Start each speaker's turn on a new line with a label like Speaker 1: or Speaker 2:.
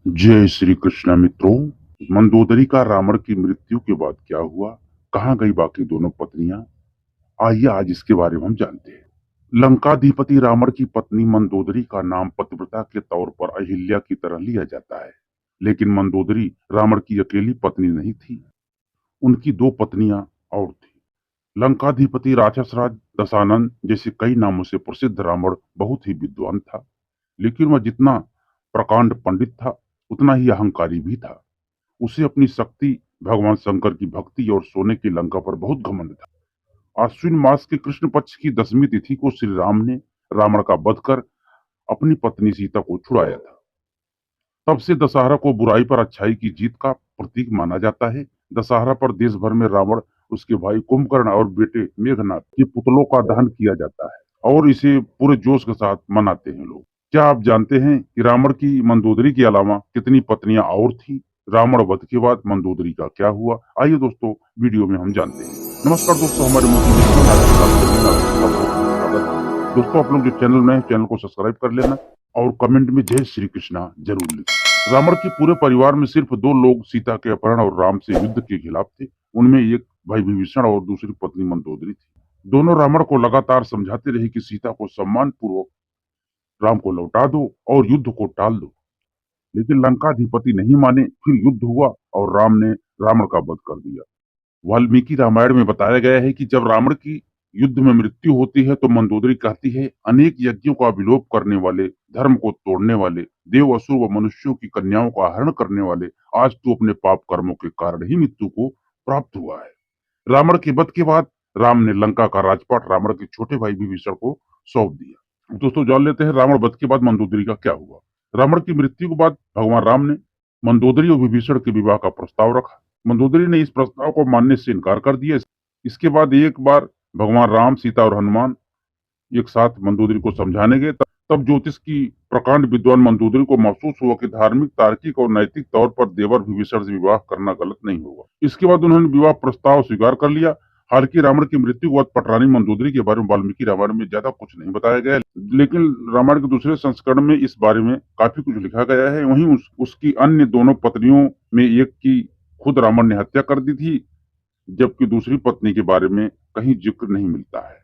Speaker 1: जय श्री कृष्ण मित्रों। मंदोदरी का रावण की मृत्यु के बाद क्या हुआ, कहाँ गई बाकी दोनों पत्नियां, आइए आज इसके बारे में हम जानते हैं। लंकाधिपति रावण की पत्नी मंदोदरी का नाम पतिव्रता के तौर पर अहिल्या की तरह लिया जाता है, लेकिन मंदोदरी रावण की अकेली पत्नी नहीं थी। उनकी दो पत्नियां और थी। लंकाधिपति राक्षसराज दशानन जैसे कई नामों से प्रसिद्ध रावण बहुत ही विद्वान था, लेकिन वह जितना प्रकांड पंडित था उतना ही अहंकारी भी था। उसे अपनी शक्ति, भगवान शंकर की भक्ति और सोने की लंका पर बहुत घमंड था। आश्विन मास के कृष्ण पक्ष की 10वीं तिथि को श्री राम ने रावण का वध कर अपनी पत्नी सीता को छुड़ाया था। तब से दशहरा को बुराई पर अच्छाई की जीत का प्रतीक माना जाता है। दशहरा पर देश भर में रावण, उसके भाई कुंभकर्ण और बेटे मेघनाथ के पुतलों का दहन किया जाता है और इसे पूरे जोश के साथ मनाते हैं लोग। क्या आप जानते हैं कि रावण की मंदोदरी के अलावा कितनी पत्नियां और थी? रावण वध के बाद मंदोदरी का क्या हुआ, आइए दोस्तों वीडियो में हम जानते हैं। नमस्कार दोस्तों, हमारे मोटिवेशनल दोस्तों, आप लोग जो चैनल में चैनल को सब्सक्राइब कर लेना और कमेंट में जय श्री कृष्णा जरूर लिखें। रावण के पूरे परिवार में सिर्फ दो लोग सीता के अपहरण और राम से युद्ध के खिलाफ थे। उनमें एक भाई विभीषण और दूसरी पत्नी मंदोदरी थी। दोनों रावण को लगातार समझाते रहे कि सीता को सम्मान पूर्वक राम को लौटा दो और युद्ध को टाल दो, लेकिन लंकाधिपति नहीं माने। फिर युद्ध हुआ और राम ने रावण का वध कर दिया। वाल्मीकि रामायण में बताया गया है कि जब रावण की युद्ध में मृत्यु होती है तो मंदोदरी कहती है, अनेक यज्ञों का विलोप करने वाले, धर्म को तोड़ने वाले, देव असुर व मनुष्यों की कन्याओं का हरण करने वाले, आज तू अपने पाप कर्मों के कारण ही मृत्यु को प्राप्त हुआ है। रावण के वध के बाद राम ने लंका का राजपाट रावण के छोटे भाई विभीषण को सौंप दिया। दोस्तों, जान लेते हैं रावण वध के बाद मंदोदरी का क्या हुआ। रावण की मृत्यु के बाद भगवान राम ने मंदोदरी और विभीषण के विवाह का प्रस्ताव रखा। मंदोदरी ने इस प्रस्ताव को मानने से इनकार कर दिया। इसके बाद एक बार भगवान राम, सीता और हनुमान एक साथ मंदोदरी को समझाने गए। तब ज्योतिष की प्रकांड विद्वान मंदोदरी को महसूस हुआ कि धार्मिक, तार्किक और नैतिक तौर पर देवर विभीषण से विवाह करना गलत नहीं होगा। इसके बाद उन्होंने विवाह प्रस्ताव स्वीकार कर लिया। हालांकि रावण की मृत्यु के बाद पटरानी मंदोदरी के बारे में वाल्मीकि रामायण में ज्यादा कुछ नहीं बताया गया, लेकिन रामायण के दूसरे संस्करण में इस बारे में काफी कुछ लिखा गया है। वहीं उसकी अन्य दोनों पत्नियों में एक की खुद रावण ने हत्या कर दी थी, जबकि दूसरी पत्नी के बारे में कहीं जिक्र नहीं मिलता है।